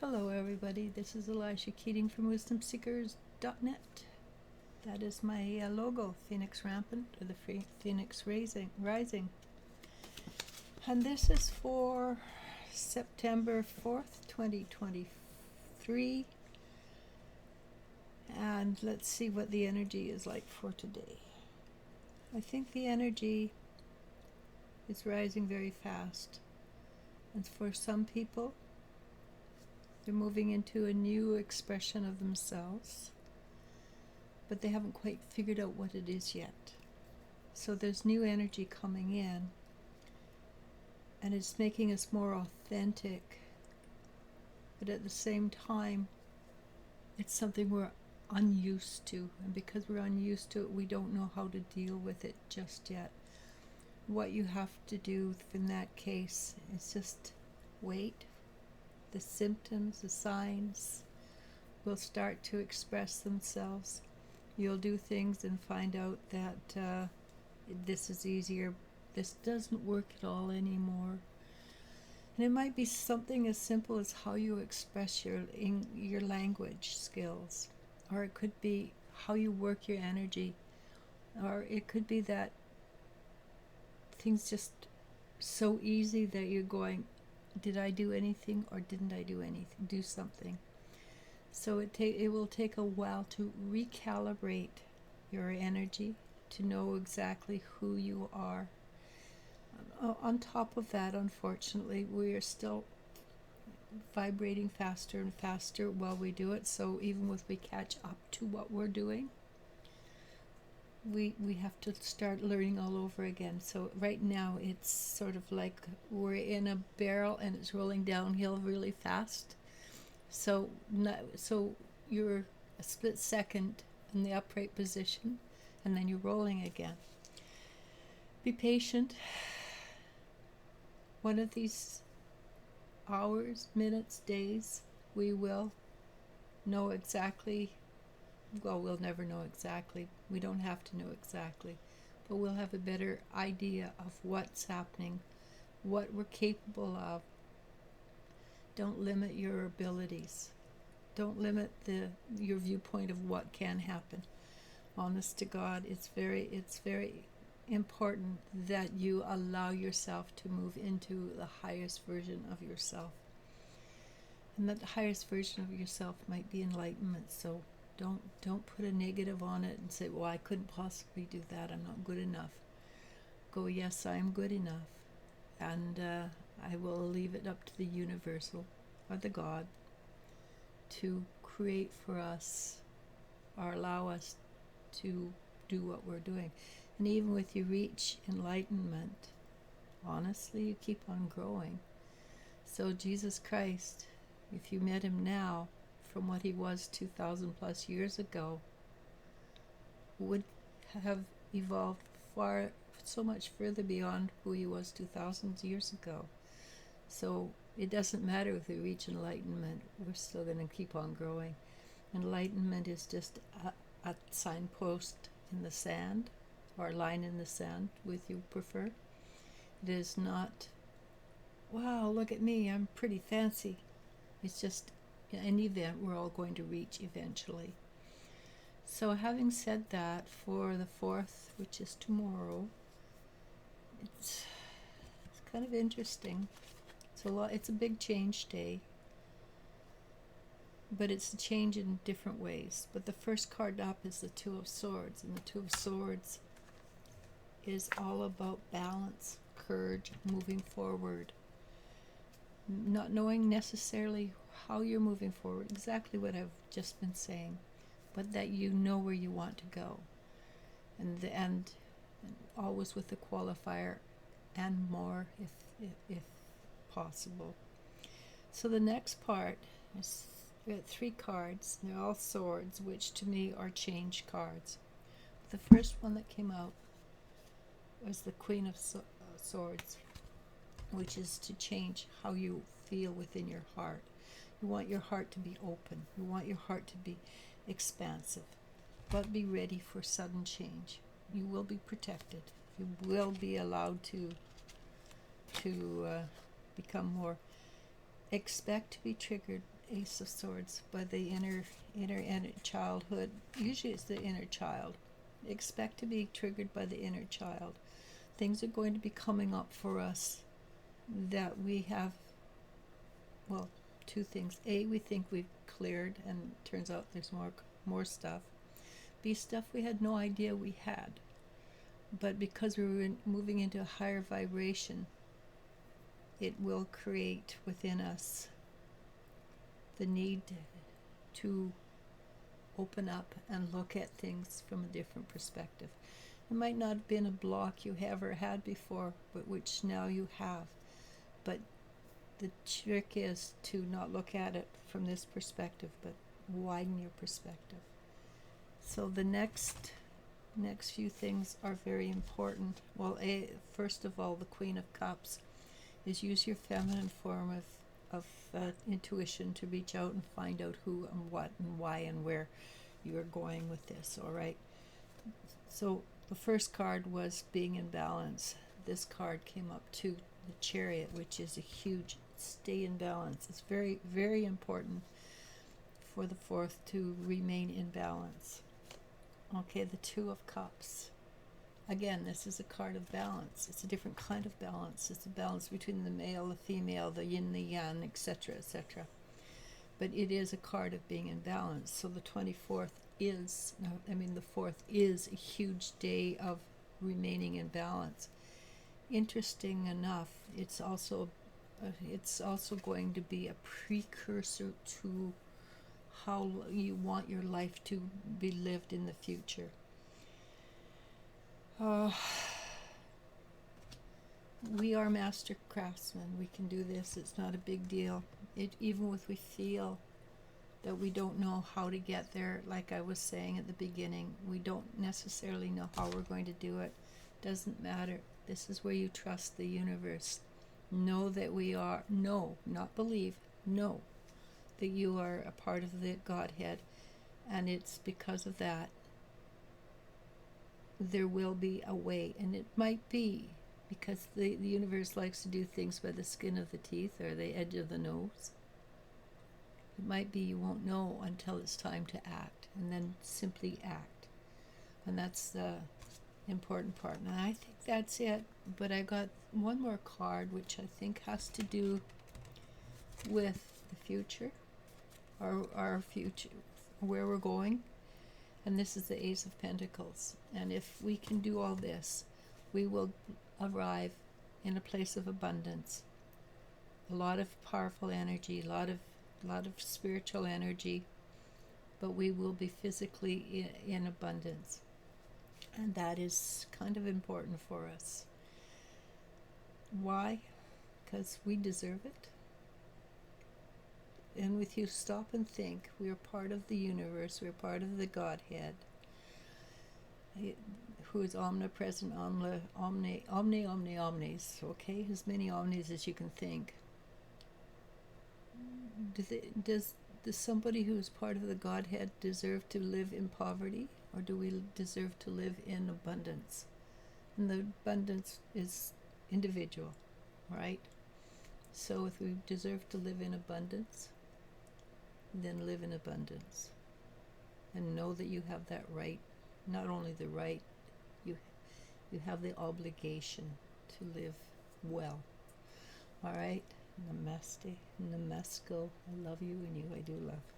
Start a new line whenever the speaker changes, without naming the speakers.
Hello everybody, this is Elisha Keating from WisdomSeekers.net. That is my logo, Phoenix Rampant, or the Phoenix Rising. And this is for September 4th, 2023. And let's see what the energy is like for today. I think the energy is rising very fast. And for some people, they're moving into a new expression of themselves, but they haven't quite figured out what it is yet. So there's new energy coming in, and it's making us more authentic, but at the same time, it's something we're unused to, and because we're unused to it, we don't know how to deal with it just yet. What you have to do in that case is just wait. The symptoms, the signs will start to express themselves. You'll do things and find out that this is easier. This doesn't work at all anymore. And it might be something as simple as how you express your language skills, or it could be how you work your energy, or it could be that things just so easy that you're going, did I do anything or didn't I do something? So it will take a while to recalibrate your energy, to know exactly who you are. On top of that, unfortunately, we are still vibrating faster and faster while we do it. So even if we catch up to what we're doing, we have to start learning all over again. So right now it's sort of like we're in a barrel and it's rolling downhill really fast. So you're a split second in the upright position, and then you're rolling again. Be patient. One of these hours, minutes, days, we will know exactly. Well, we'll never know exactly. We don't have to know exactly. But we'll have a better idea of what's happening, what we're capable of. Don't limit your abilities. Don't limit your viewpoint of what can happen. Honest to God, it's very important that you allow yourself to move into the highest version of yourself. And that the highest version of yourself might be enlightenment. So don't put a negative on it and say, well, I couldn't possibly do that, I'm not good enough. Go, yes, I am good enough, and I will leave it up to the universal or the God to create for us or allow us to do what we're doing. And even with you reach enlightenment, honestly, you keep on growing. So Jesus Christ, if you met him now, from what he was 2,000 plus years ago, would have evolved so much further beyond who he was 2,000 years ago. So it doesn't matter if we reach enlightenment, we're still going to keep on growing. Enlightenment is just a signpost in the sand, or a line in the sand, if you prefer. It is not, wow, look at me, I'm pretty fancy. It's just an event we're all going to reach eventually. So having said that, for the 4th, which is tomorrow, it's kind of interesting. It's a big change day, but it's a change in different ways. But the first card up is the Two of Swords, and the Two of Swords is all about balance, courage, moving forward. Not knowing necessarily how you're moving forward, exactly what I've just been saying, but that you know where you want to go, and always with the qualifier, and more if possible. So the next part is, we got 3 cards. They're all swords, which to me are change cards. The first one that came out was the Queen of Swords, which is to change how you feel within your heart. You want your heart to be open. You want your heart to be expansive, but be ready for sudden change. You will be protected. You will be allowed to become more. Expect to be triggered Ace of Swords, by the inner childhood. Usually it's the inner child. Expect to be triggered by the inner child. Things are going to be coming up for us that we have, well, two things. A, we think we've cleared, and turns out there's more stuff. B, stuff we had no idea we had. But because we were moving into a higher vibration, it will create within us the need to open up and look at things from a different perspective. It might not have been a block you ever had before, but which now you have. But the trick is to not look at it from this perspective, but widen your perspective. So the next few things are very important. Well, first of all, the Queen of Cups is use your feminine form of intuition to reach out and find out who and what and why and where you're going with this, all right? So the first card was being in balance. This card came up too, the Chariot, which is a huge stay in balance. It's very, very important for the fourth to remain in balance. Okay, the Two of Cups. Again, this is a card of balance. It's a different kind of balance. It's a balance between the male, the female, the yin, the yang, etc., etc. But it is a card of being in balance. So the 24th is, the 4th is a huge day of remaining in balance. Interesting enough, it's also going to be a precursor to how you want your life to be lived in the future. We are master craftsmen. We can do this. It's not a big deal. Even if we feel that we don't know how to get there, like I was saying at the beginning, we don't necessarily know how we're going to do it. Doesn't matter. This is where you trust the universe. Know that we are, not believe, know that you are a part of the Godhead, and it's because of that there will be a way. And it might be because the universe likes to do things by the skin of the teeth or the edge of the nose. It might be you won't know until it's time to act, and then simply act. And that's the important part. And I think that's it. But I got one more card which I think has to do with the future, our future, where we're going. And this is the Ace of Pentacles. And if we can do all this, we will arrive in a place of abundance. A lot of powerful energy, a lot of spiritual energy, but we will be physically in abundance. And that is kind of important for us. Why? Because we deserve it. And with you stop and think, we are part of the universe, we're part of the Godhead, who is omnipresent, omnis, okay? As many omnis as you can think. Does somebody who is part of the Godhead deserve to live in poverty, or do we deserve to live in abundance? And the abundance is individual, right? So if we deserve to live in abundance, then live in abundance. And know that you have that right. Not only the right, you have the obligation to live well. All right? Namaste. Namasko. I love you, and you I do love.